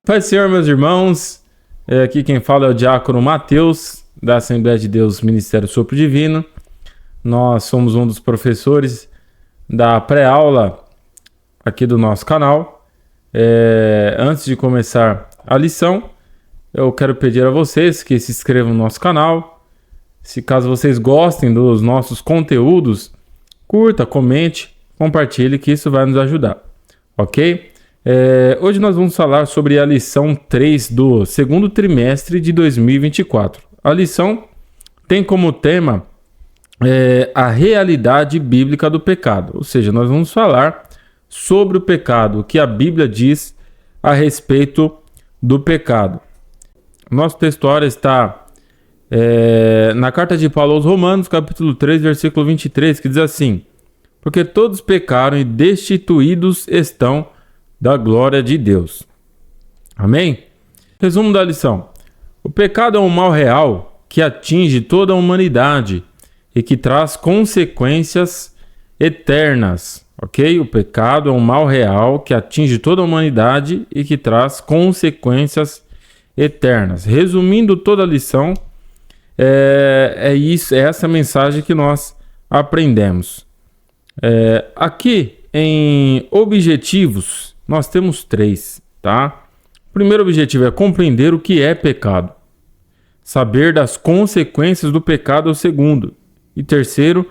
Pai do Senhor, meus irmãos, aqui quem fala é o diácono Mateus, da Assembleia de Deus Ministério Sopro Divino. Nós somos um dos professores da pré-aula aqui do nosso canal. Antes de começar a lição, eu quero pedir a vocês que se inscrevam no nosso canal. Se caso vocês gostem dos nossos conteúdos, curta, comente, compartilhe, que isso vai nos ajudar, ok? Hoje nós vamos falar sobre a lição 3 do segundo trimestre de 2024. A lição tem como tema a realidade bíblica do pecado, ou seja, nós vamos falar sobre o pecado, o que a Bíblia diz a respeito do pecado. Nosso textuário está na carta de Paulo aos Romanos, capítulo 3, versículo 23, que diz assim: porque todos pecaram e destituídos estão da glória de Deus. Amém? Resumo da lição. O pecado é um mal real que atinge toda a humanidade e que traz consequências eternas. Ok? O pecado é um mal real que atinge toda a humanidade e que traz consequências eternas. Resumindo toda a lição, é essa mensagem que nós aprendemos. Aqui em objetivos, nós temos 3, tá? O primeiro objetivo é compreender o que é pecado. Saber das consequências do pecado é o segundo. E terceiro,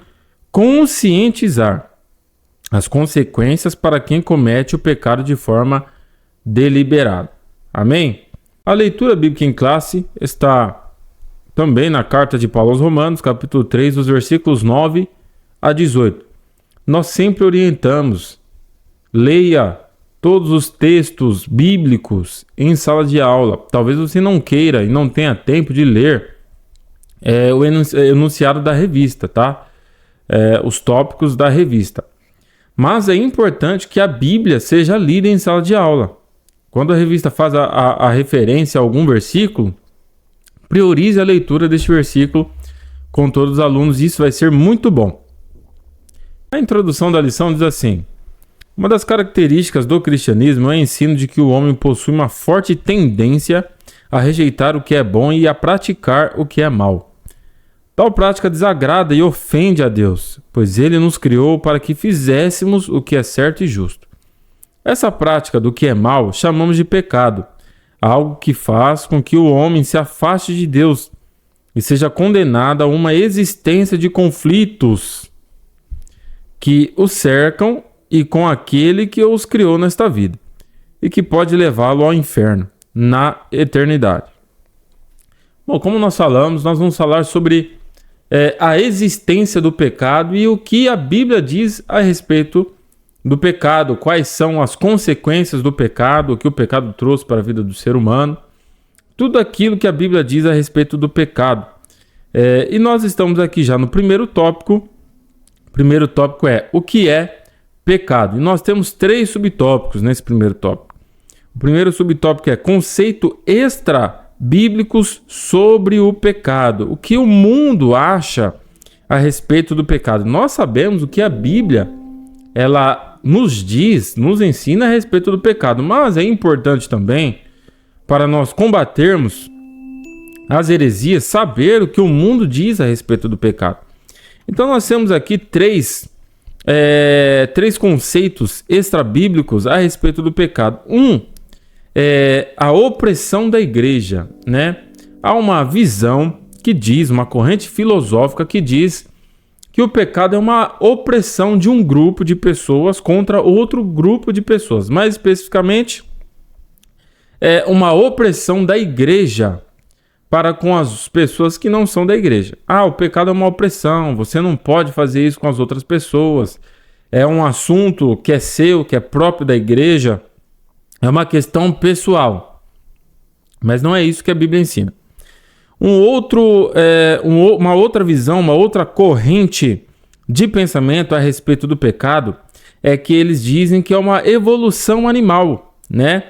conscientizar as consequências para quem comete o pecado de forma deliberada. Amém? A leitura bíblica em classe está também na carta de Paulo aos Romanos, capítulo 3, os versículos 9 a 18. Nós sempre orientamos, leia todos os textos bíblicos em sala de aula. Talvez você não queira e não tenha tempo de ler o enunciado da revista, tá? Os tópicos da revista. Mas é importante que a Bíblia seja lida em sala de aula. Quando a revista faz a referência a algum versículo, priorize a leitura deste versículo com todos os alunos. Isso vai ser muito bom. A introdução da lição diz assim: uma das características do cristianismo é o ensino de que o homem possui uma forte tendência a rejeitar o que é bom e a praticar o que é mal. Tal prática desagrada e ofende a Deus, pois Ele nos criou para que fizéssemos o que é certo e justo. Essa prática do que é mal chamamos de pecado, algo que faz com que o homem se afaste de Deus e seja condenado a uma existência de conflitos que o cercam e com aquele que os criou nesta vida, e que pode levá-lo ao inferno, na eternidade. Bom, como nós falamos, nós vamos falar sobre a existência do pecado e o que a Bíblia diz a respeito do pecado, quais são as consequências do pecado, o que o pecado trouxe para a vida do ser humano, tudo aquilo que a Bíblia diz a respeito do pecado. E nós estamos aqui já no primeiro tópico. O primeiro tópico é o que é pecado. E nós temos 3 subtópicos nesse primeiro tópico. O primeiro subtópico é conceito extra-bíblicos sobre o pecado. O que o mundo acha a respeito do pecado. Nós sabemos o que a Bíblia ela nos diz, nos ensina a respeito do pecado. Mas é importante também, para nós combatermos as heresias, saber o que o mundo diz a respeito do pecado. Então nós temos aqui 3 conceitos extra-bíblicos a respeito do pecado. A opressão da igreja, né? Há uma visão que diz, uma corrente filosófica que diz que o pecado é uma opressão de um grupo de pessoas contra outro grupo de pessoas. Mais especificamente, é uma opressão da igreja para com as pessoas que não são da igreja. O pecado é uma opressão, você não pode fazer isso com as outras pessoas. É um assunto que é seu, que é próprio da igreja. É uma questão pessoal. Mas não é isso que a Bíblia ensina. Uma outra visão, uma outra corrente de pensamento a respeito do pecado é que eles dizem que é uma evolução animal, né?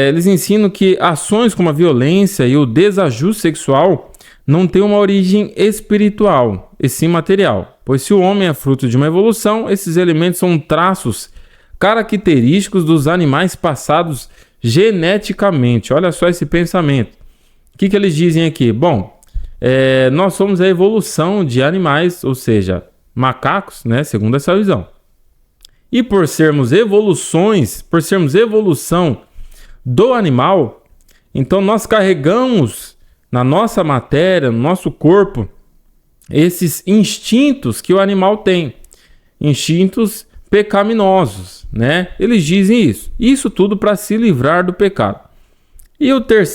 Eles ensinam que ações como a violência e o desajuste sexual não têm uma origem espiritual, e sim material. Pois se o homem é fruto de uma evolução, esses elementos são traços característicos dos animais passados geneticamente. Olha só esse pensamento. O que eles dizem aqui? Bom, nós somos a evolução de animais, ou seja, macacos, né, segundo essa visão. E por sermos evolução do animal, então nós carregamos na nossa matéria, no nosso corpo, esses instintos que o animal tem, instintos pecaminosos, né? Eles dizem isso. Isso tudo para se livrar do pecado. E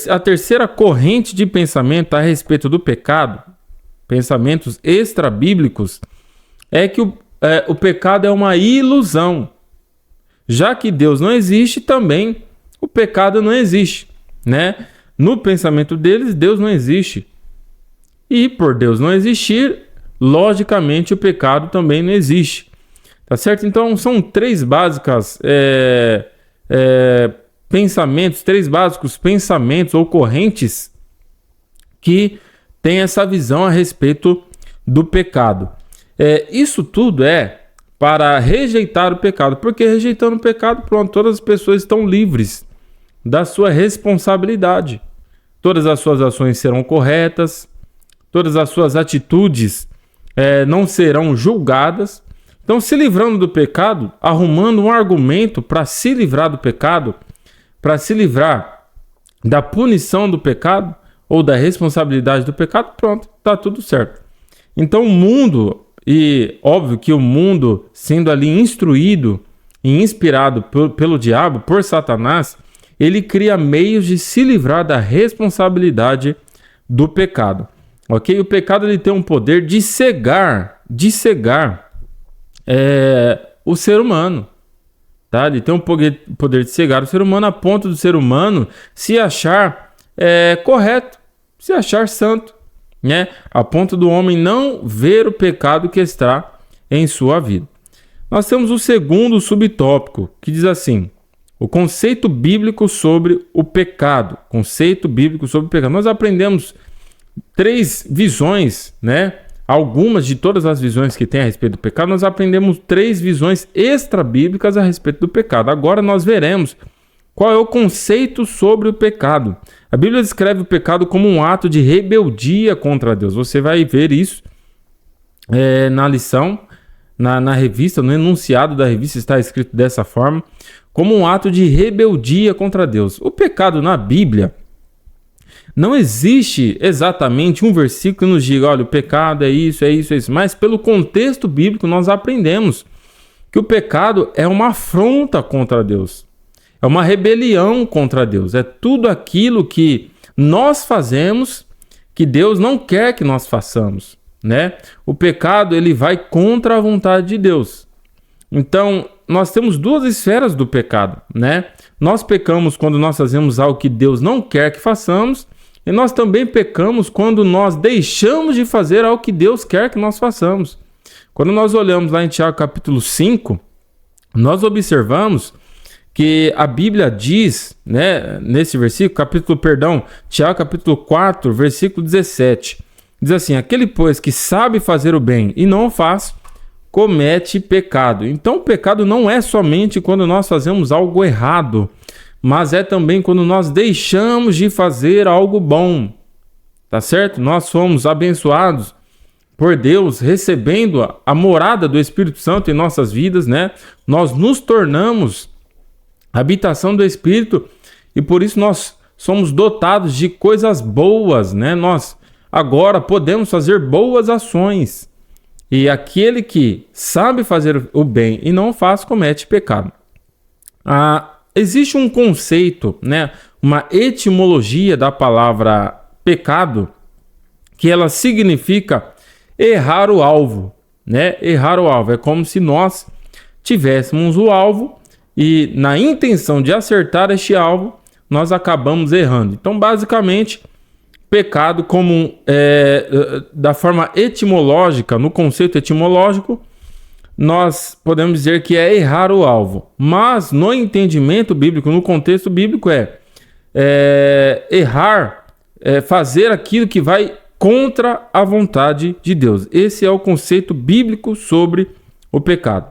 a terceira corrente de pensamento a respeito do pecado, pensamentos extra-bíblicos, é que o pecado é uma ilusão. Já que Deus não existe, também o pecado não existe, né? No pensamento deles, Deus não existe. E por Deus não existir, logicamente o pecado também não existe. Tá certo? Então são três básicos pensamentos ou correntes que têm essa visão a respeito do pecado. Isso tudo é para rejeitar o pecado, porque rejeitando o pecado, pronto, todas as pessoas estão livres da sua responsabilidade. Todas as suas ações serão corretas, todas as suas atitudes não serão julgadas. Então, se livrando do pecado, arrumando um argumento para se livrar do pecado, para se livrar da punição do pecado ou da responsabilidade do pecado, pronto, está tudo certo. Então, o mundo, e óbvio que o mundo, sendo ali instruído e inspirado pelo diabo, por Satanás, ele cria meios de se livrar da responsabilidade do pecado. Ok? O pecado ele tem um poder de cegar o ser humano. Tá? Ele tem um poder de cegar o ser humano a ponto do ser humano se achar correto, se achar santo, né? A ponto do homem não ver o pecado que está em sua vida. Nós temos o segundo subtópico, que diz assim: o conceito bíblico sobre o pecado. Conceito bíblico sobre o pecado. Nós aprendemos 3 visões, né? Algumas de todas as visões que tem a respeito do pecado, nós aprendemos 3 visões extra-bíblicas a respeito do pecado. Agora nós veremos qual é o conceito sobre o pecado. A Bíblia descreve o pecado como um ato de rebeldia contra Deus. Você vai ver isso na lição, na revista, no enunciado da revista está escrito dessa forma, como um ato de rebeldia contra Deus. O pecado na Bíblia, não existe exatamente um versículo que nos diga, olha, o pecado é isso, é isso, é isso. Mas pelo contexto bíblico nós aprendemos que o pecado é uma afronta contra Deus. É uma rebelião contra Deus. É tudo aquilo que nós fazemos que Deus não quer que nós façamos, né? O pecado, ele vai contra a vontade de Deus. Então, nós temos 2 esferas do pecado, né? Nós pecamos quando nós fazemos algo que Deus não quer que façamos, e nós também pecamos quando nós deixamos de fazer algo que Deus quer que nós façamos. Quando nós olhamos lá em Tiago capítulo 5, nós observamos que a Bíblia diz, né, nesse versículo, Tiago capítulo 4, versículo 17, diz assim: aquele, pois, que sabe fazer o bem e não o faz, comete pecado. Então, o pecado não é somente quando nós fazemos algo errado, mas é também quando nós deixamos de fazer algo bom, tá certo? Nós somos abençoados por Deus, recebendo a morada do Espírito Santo em nossas vidas, né? Nós nos tornamos habitação do Espírito e por isso nós somos dotados de coisas boas, né? Nós agora podemos fazer boas ações. E aquele que sabe fazer o bem e não faz, comete pecado. Existe um conceito, né? Uma etimologia da palavra pecado, que ela significa errar o alvo, né? Errar o alvo é como se nós tivéssemos o alvo e na intenção de acertar este alvo, nós acabamos errando. Então, basicamente, pecado da forma etimológica, no conceito etimológico, nós podemos dizer que é errar o alvo. Mas no entendimento bíblico, no contexto bíblico, errar, fazer aquilo que vai contra a vontade de Deus. Esse é o conceito bíblico sobre o pecado.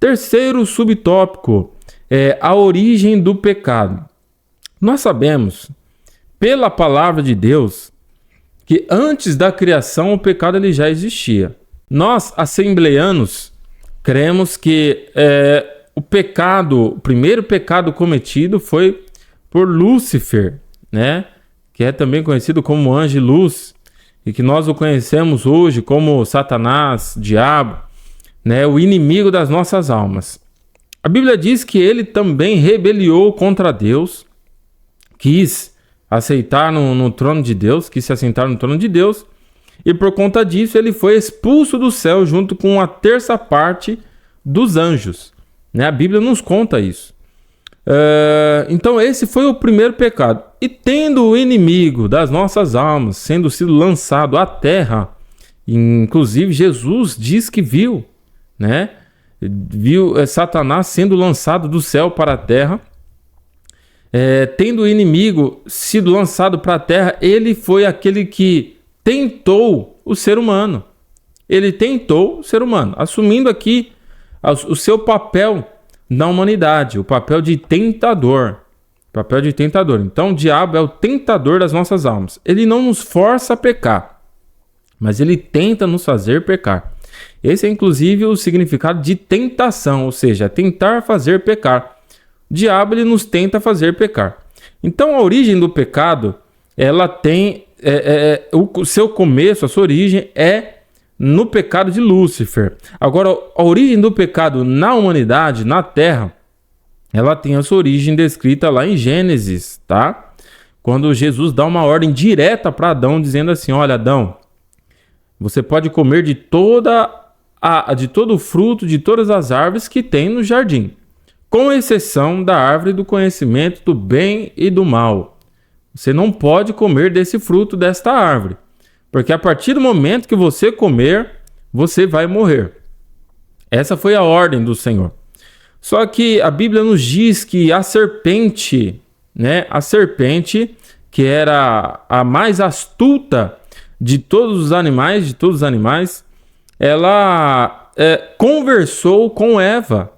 Terceiro subtópico é a origem do pecado. Nós sabemos, pela palavra de Deus, que antes da criação o pecado ele já existia. Nós, assembleanos, cremos que o primeiro pecado cometido foi por Lúcifer, né? Que é também conhecido como anjo de luz, e que nós o conhecemos hoje como Satanás, diabo, né? O inimigo das nossas almas. A Bíblia diz que ele também rebeliou contra Deus, quis aceitar no trono de Deus, quis se assentar no trono de Deus, e por conta disso ele foi expulso do céu junto com a terça parte dos anjos, né? A Bíblia nos conta isso. Então esse foi o primeiro pecado. E tendo o inimigo das nossas almas sendo sido lançado à terra, inclusive Jesus diz que viu, né? Viu Satanás sendo lançado do céu para a terra. Tendo o inimigo sido lançado para a terra, ele foi aquele que tentou o ser humano. Ele tentou o ser humano, assumindo aqui o seu papel na humanidade, o papel de tentador. Então, o diabo é o tentador das nossas almas. Ele não nos força a pecar, mas ele tenta nos fazer pecar. Esse é, inclusive, o significado de tentação, ou seja, tentar fazer pecar. O diabo ele nos tenta fazer pecar. Então, a origem do pecado, ela tem o seu começo, a sua origem é no pecado de Lúcifer. Agora, a origem do pecado na humanidade, na Terra, ela tem a sua origem descrita lá em Gênesis, tá? Quando Jesus dá uma ordem direta para Adão, dizendo assim: olha, Adão, você pode comer de todo o fruto de todas as árvores que tem no jardim, com exceção da árvore do conhecimento do bem e do mal. Você não pode comer desse fruto desta árvore, porque a partir do momento que você comer, você vai morrer. Essa foi a ordem do Senhor. Só que a Bíblia nos diz que a serpente, né? A serpente, que era a mais astuta de todos os animais, ela conversou com Eva.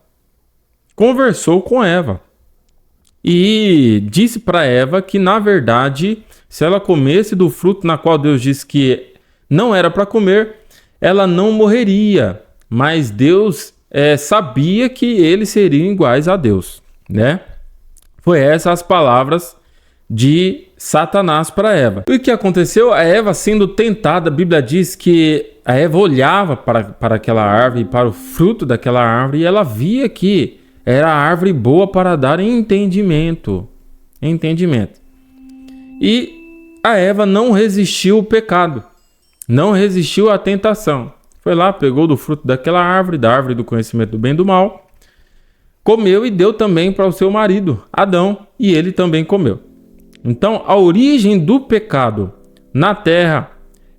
E disse para Eva que, na verdade, se ela comesse do fruto na qual Deus disse que não era para comer, ela não morreria. Mas Deus sabia que eles seriam iguais a Deus, né? Foi essas as palavras de Satanás para Eva. E o que aconteceu? A Eva sendo tentada, a Bíblia diz que a Eva olhava para aquela árvore, para o fruto daquela árvore, e ela via que era a árvore boa para dar entendimento. E a Eva não resistiu ao pecado, não resistiu à tentação. Foi lá, pegou do fruto daquela árvore, da árvore do conhecimento do bem e do mal, comeu e deu também para o seu marido, Adão, e ele também comeu. Então, a origem do pecado na terra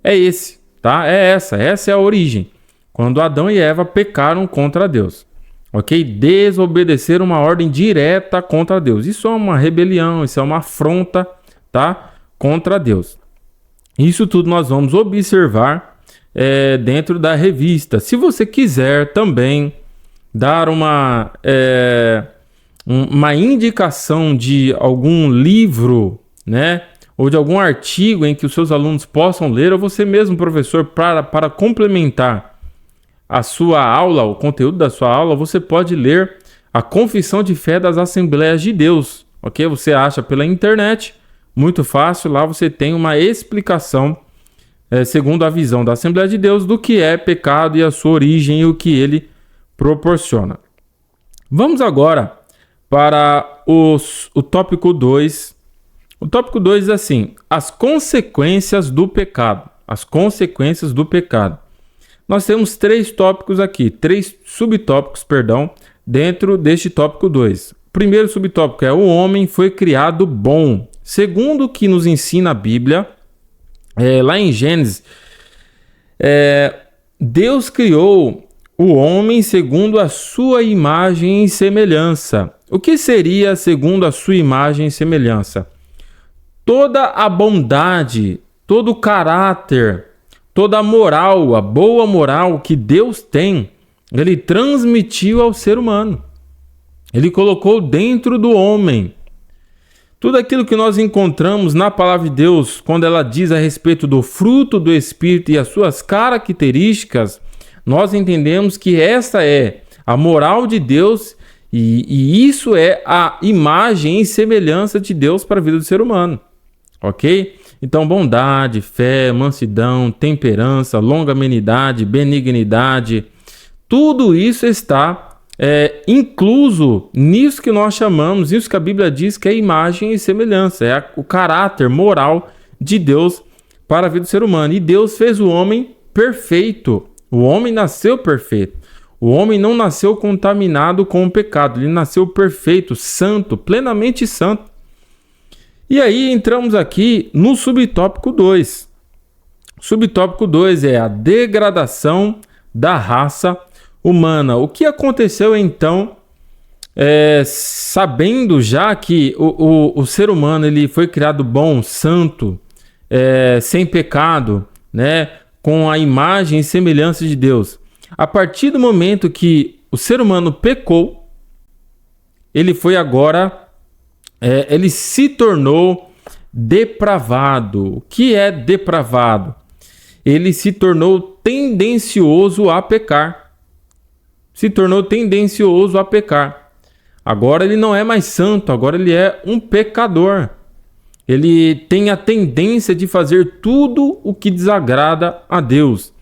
é esse, tá? Essa é a origem. Quando Adão e Eva pecaram contra Deus, ok? Desobedeceram uma ordem direta contra Deus. Isso é uma rebelião, isso é uma afronta, tá? Contra Deus. Isso tudo nós vamos observar dentro da revista. Se você quiser também dar uma indicação de algum livro, né, ou de algum artigo em que os seus alunos possam ler, ou você mesmo, professor, para complementar a sua aula, o conteúdo da sua aula, você pode ler a Confissão de Fé das Assembleias de Deus, ok? Você acha pela internet, muito fácil, lá você tem uma explicação segundo a visão da Assembleia de Deus do que é pecado e a sua origem e o que ele proporciona. Vamos agora para o tópico 2. O tópico 2 é assim: as consequências do pecado. As consequências do pecado. Nós temos três subtópicos, dentro deste tópico 2. O primeiro subtópico é: o homem foi criado bom. Segundo o que nos ensina a Bíblia, lá em Gênesis, Deus criou o homem segundo a sua imagem e semelhança. O que seria segundo a sua imagem e semelhança? Toda a bondade, todo o caráter, toda a moral, a boa moral que Deus tem, ele transmitiu ao ser humano. Ele colocou dentro do homem. Tudo aquilo que nós encontramos na palavra de Deus, quando ela diz a respeito do fruto do Espírito e as suas características, nós entendemos que essa é a moral de Deus e isso é a imagem e semelhança de Deus para a vida do ser humano, ok? Então, bondade, fé, mansidão, temperança, longanimidade, benignidade, tudo isso está incluso nisso que nós chamamos, isso que a Bíblia diz que é imagem e semelhança, é o caráter moral de Deus para a vida do ser humano. E Deus fez o homem perfeito, o homem nasceu perfeito, o homem não nasceu contaminado com o pecado, ele nasceu perfeito, santo, plenamente santo. E aí entramos aqui no subtópico 2. Subtópico 2 é a degradação da raça humana. O que aconteceu então, sabendo já que o ser humano ele foi criado bom, santo, sem pecado, né, com a imagem e semelhança de Deus. A partir do momento que o ser humano pecou, ele foi agora, ele se tornou depravado. O que é depravado? Ele se tornou tendencioso a pecar. Agora ele não é mais santo, agora ele é um pecador. Ele tem a tendência de fazer tudo o que desagrada a Deus.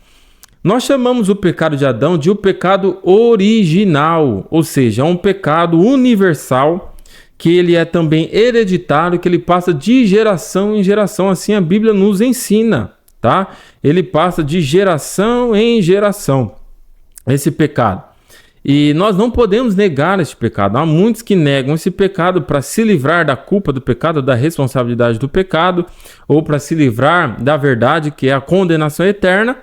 Nós chamamos o pecado de Adão de o pecado original, ou seja, é um pecado universal, que ele é também hereditário, que ele passa de geração em geração, assim a Bíblia nos ensina, tá? Ele passa de geração em geração, esse pecado. E nós não podemos negar esse pecado. Há muitos que negam esse pecado para se livrar da culpa do pecado, da responsabilidade do pecado, ou para se livrar da verdade, que é a condenação eterna,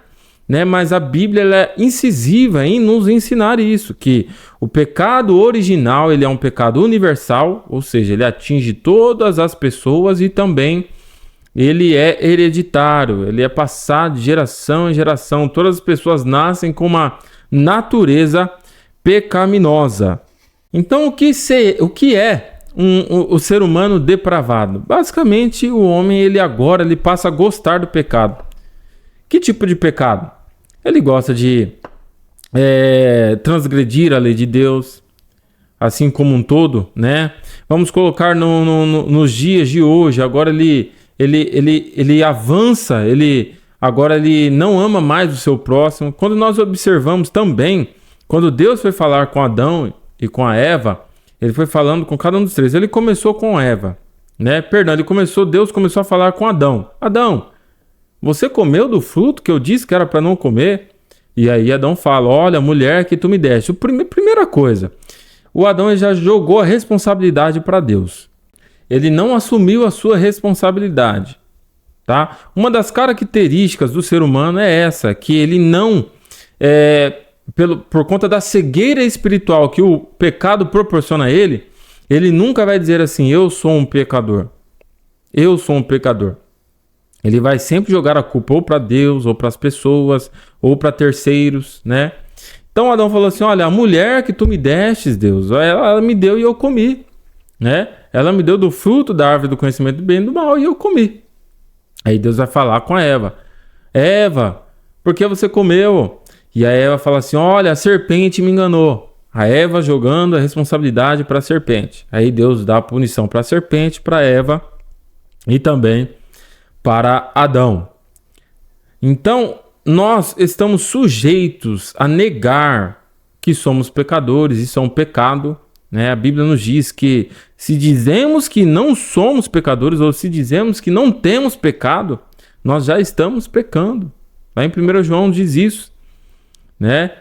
né? Mas a Bíblia ela é incisiva em nos ensinar isso, que o pecado original ele é um pecado universal, ou seja, ele atinge todas as pessoas e também ele é hereditário, ele é passado de geração em geração. Todas as pessoas nascem com uma natureza pecaminosa. Então, o que é o ser humano depravado? Basicamente, o homem ele passa a gostar do pecado. Que tipo de pecado? Ele gosta de transgredir a lei de Deus, assim como um todo, né? Vamos colocar nos dias de hoje. Agora ele avança, agora ele não ama mais o seu próximo. Quando nós observamos também, quando Deus foi falar com Adão e com a Eva, ele foi falando com cada um dos três. Ele começou com Eva, né? Deus começou a falar com Adão. Adão, você comeu do fruto que eu disse que era para não comer? E aí Adão fala, olha, mulher que tu me deste. Primeira coisa, o Adão já jogou a responsabilidade para Deus. Ele não assumiu a sua responsabilidade, tá? Uma das características do ser humano é essa, que ele não... por conta da cegueira espiritual que o pecado proporciona a ele, ele nunca vai dizer assim, eu sou um pecador. Eu sou um pecador. Ele vai sempre jogar a culpa ou para Deus, ou para as pessoas, ou para terceiros, né? Então Adão falou assim, olha, a mulher que tu me destes, Deus, ela me deu e eu comi, né? Ela me deu do fruto da árvore do conhecimento do bem e do mal e eu comi. Aí Deus vai falar com a Eva, Eva, por que você comeu? E a Eva fala assim, olha, a serpente me enganou. A Eva jogando a responsabilidade para a serpente. Aí Deus dá a punição para a serpente, para Eva e também para Adão. Então, nós estamos sujeitos a negar que somos pecadores. Isso é um pecado, né? A Bíblia nos diz que se dizemos que não somos pecadores ou se dizemos que não temos pecado, nós já estamos pecando. Lá em 1 João diz isso, né?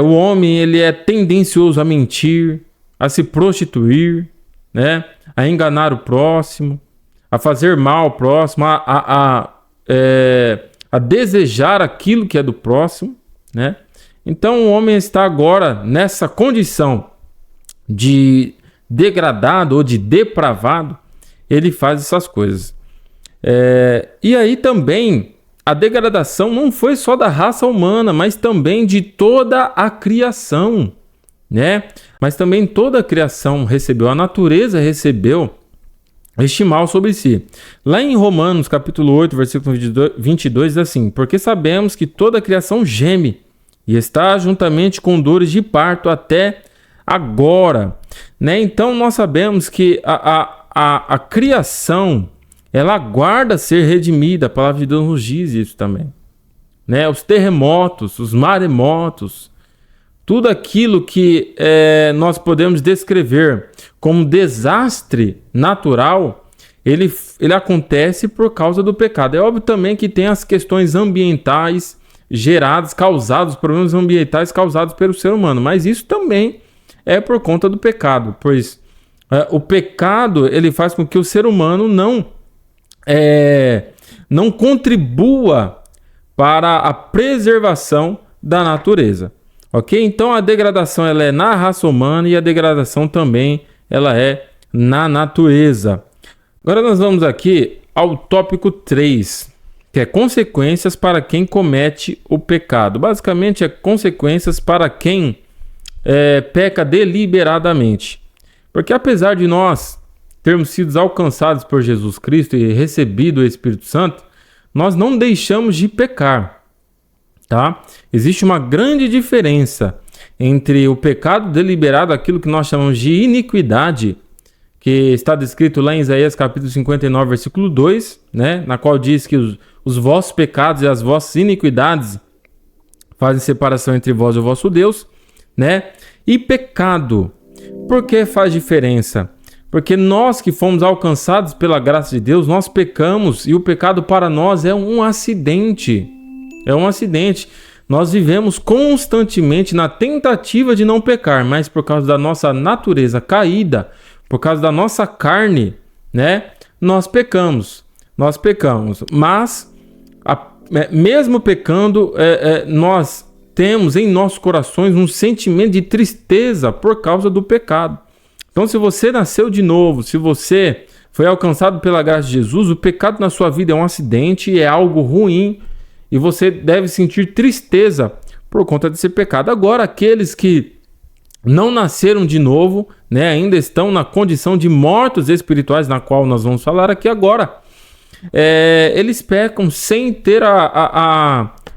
O homem ele é tendencioso a mentir, a se prostituir, né? A enganar o próximo, a fazer mal ao próximo, a desejar aquilo que é do próximo, né? Então o homem está agora nessa condição de degradado ou de depravado, ele faz essas coisas. E aí também a degradação não foi só da raça humana, mas também de toda a criação, né? Mas também toda a criação recebeu, a natureza recebeu este mal sobre si. Lá em Romanos, capítulo 8, versículo 22, diz assim: porque sabemos que toda a criação geme e está juntamente com dores de parto até agora, né? Então nós sabemos que a criação, ela aguarda ser redimida. A palavra de Deus nos diz isso também, né? Os terremotos, os maremotos, tudo aquilo que nós podemos descrever como desastre natural, ele acontece por causa do pecado. É óbvio também que tem as questões ambientais causados, problemas ambientais causados pelo ser humano, mas isso também é por conta do pecado, pois o pecado, ele faz com que o ser humano não contribua para a preservação da natureza, ok? Então a degradação, ela é na raça humana, e a degradação também ela é na natureza. Agora nós vamos aqui ao tópico 3, que é consequências para quem comete o pecado. Basicamente é consequências para quem peca deliberadamente. Porque apesar de nós termos sido alcançados por Jesus Cristo e recebido o Espírito Santo, nós não deixamos de pecar, tá? Existe uma grande diferença entre o pecado deliberado, aquilo que nós chamamos de iniquidade, que está descrito lá em Isaías capítulo 59, versículo 2, né? Na qual diz que os vossos pecados e as vossas iniquidades fazem separação entre vós e o vosso Deus, né? E pecado, por que faz diferença? Porque nós que fomos alcançados pela graça de Deus, nós pecamos, e o pecado para nós é um acidente. É um acidente. Nós vivemos constantemente na tentativa de não pecar, mas por causa da nossa natureza caída, por causa da nossa carne, né? Nós pecamos. Mas, mesmo pecando, nós temos em nossos corações um sentimento de tristeza por causa do pecado. Então, se você nasceu de novo, se você foi alcançado pela graça de Jesus, o pecado na sua vida é um acidente, é algo ruim, e você deve sentir tristeza por conta desse pecado. Agora, aqueles que não nasceram de novo, né, ainda estão na condição de mortos espirituais, na qual nós vamos falar aqui agora, eles pecam sem ter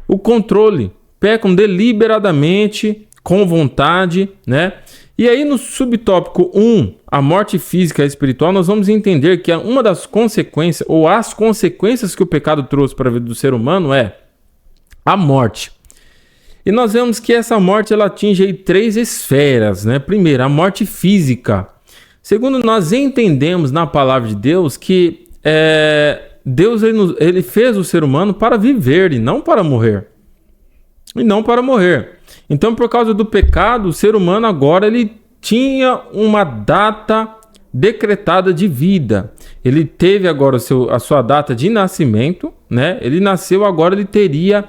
o controle, pecam deliberadamente, com vontade, né? E aí no subtópico 1, a morte física e espiritual, nós vamos entender que uma das consequências, ou as consequências que o pecado trouxe para a vida do ser humano é a morte. E nós vemos que essa morte, ela atinge aí 3 esferas, né? Primeiro, a morte física. Segundo, nós entendemos na palavra de Deus que Deus ele fez o ser humano para viver e não para morrer. Então, por causa do pecado, o ser humano agora ele tinha uma data decretada de vida. Ele teve agora a sua data de nascimento, né? Ele nasceu, agora ele teria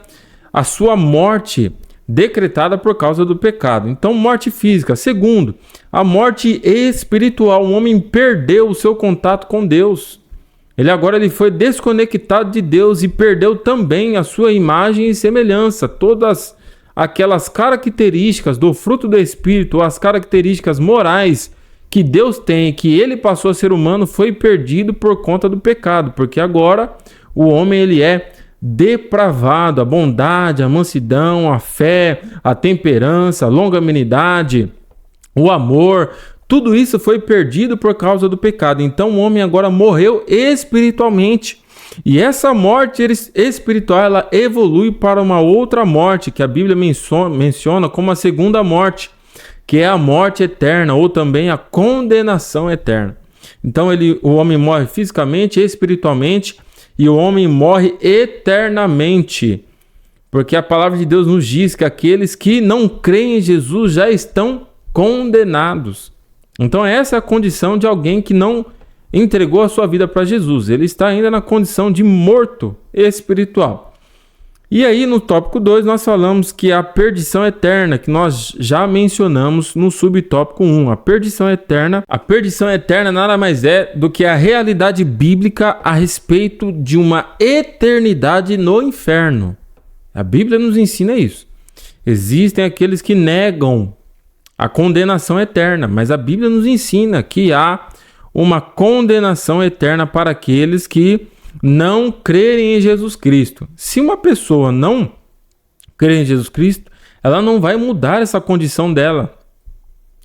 a sua morte decretada por causa do pecado. Então, morte física. Segundo, a morte espiritual. O homem perdeu o seu contato com Deus. Ele foi desconectado de Deus e perdeu também a sua imagem e semelhança. Todas aquelas características do fruto do Espírito, as características morais que Deus tem, que ele passou a ser humano, foi perdido por conta do pecado. Porque agora o homem ele é depravado. A bondade, a mansidão, a fé, a temperança, a longanimidade, o amor, tudo isso foi perdido por causa do pecado. Então o homem agora morreu espiritualmente. E essa morte espiritual, ela evolui para uma outra morte, que a Bíblia menciona como a segunda morte, que é a morte eterna, ou também a condenação eterna. Então o homem morre fisicamente, espiritualmente, e o homem morre eternamente. Porque a palavra de Deus nos diz que aqueles que não creem em Jesus já estão condenados. Então essa é a condição de alguém que não entregou a sua vida para Jesus. Ele está ainda na condição de morto espiritual. E aí no tópico 2 nós falamos que a perdição eterna, que nós já mencionamos no subtópico 1. A perdição eterna nada mais é do que a realidade bíblica a respeito de uma eternidade no inferno. A Bíblia nos ensina isso. Existem aqueles que negam a condenação eterna, mas a Bíblia nos ensina que há uma condenação eterna para aqueles que não crerem em Jesus Cristo. Se uma pessoa não crer em Jesus Cristo, ela não vai mudar essa condição dela.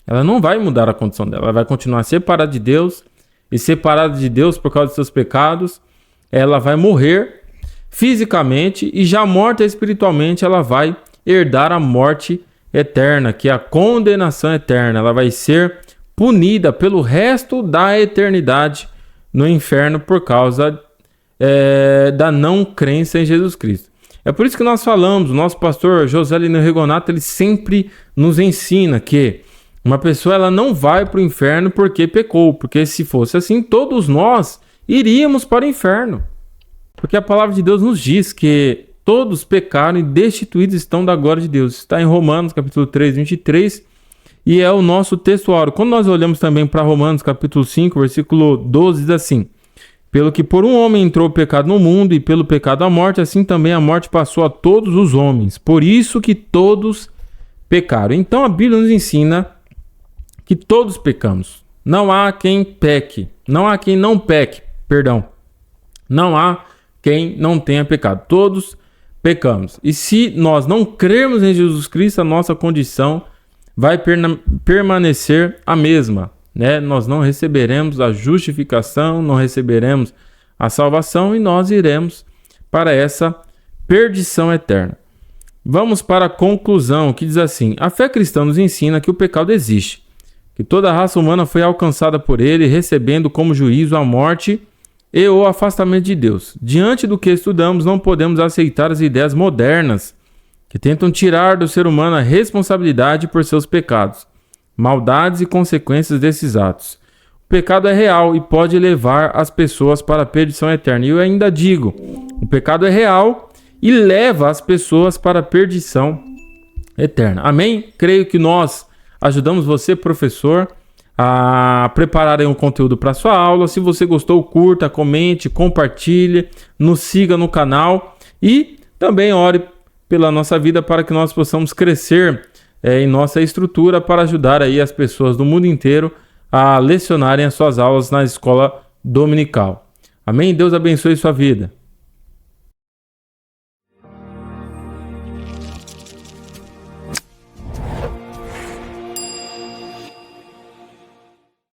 Ela não vai mudar a condição dela. Ela vai continuar separada de Deus, e separada de Deus por causa dos seus pecados, ela vai morrer fisicamente, e já morta espiritualmente, ela vai herdar a morte eterna, que é a condenação eterna. Ela vai ser punida pelo resto da eternidade no inferno por causa da não crença em Jesus Cristo. É por isso que nós falamos, o nosso pastor José Lino Regonato, ele sempre nos ensina que uma pessoa ela não vai para o inferno porque pecou, porque se fosse assim, todos nós iríamos para o inferno. Porque a palavra de Deus nos diz que todos pecaram e destituídos estão da glória de Deus. Está em Romanos capítulo 3, 23, e é o nosso textuário. Quando nós olhamos também para Romanos capítulo 5, versículo 12, diz assim: pelo que por um homem entrou o pecado no mundo, e pelo pecado a morte, assim também a morte passou a todos os homens. Por isso que todos pecaram. Então a Bíblia nos ensina que todos pecamos. Não há quem peque. Não há quem não peque. Perdão. Não há quem não tenha pecado. Todos pecamos. E se nós não crermos em Jesus Cristo, a nossa condição vai permanecer a mesma, né? Nós não receberemos a justificação, não receberemos a salvação, e nós iremos para essa perdição eterna. Vamos para a conclusão, que diz assim: a fé cristã nos ensina que o pecado existe, que toda a raça humana foi alcançada por ele, recebendo como juízo a morte e o afastamento de Deus. Diante do que estudamos, não podemos aceitar as ideias modernas que tentam tirar do ser humano a responsabilidade por seus pecados, maldades e consequências desses atos. O pecado é real e pode levar as pessoas para a perdição eterna. E eu ainda digo, o pecado é real e leva as pessoas para a perdição eterna. Amém? Creio que nós ajudamos você, professor, a preparar um conteúdo para sua aula. Se você gostou, curta, comente, compartilhe, nos siga no canal e também ore pela nossa vida para que nós possamos crescer em nossa estrutura para ajudar aí as pessoas do mundo inteiro a lecionarem as suas aulas na escola dominical. Amém? Deus abençoe sua vida.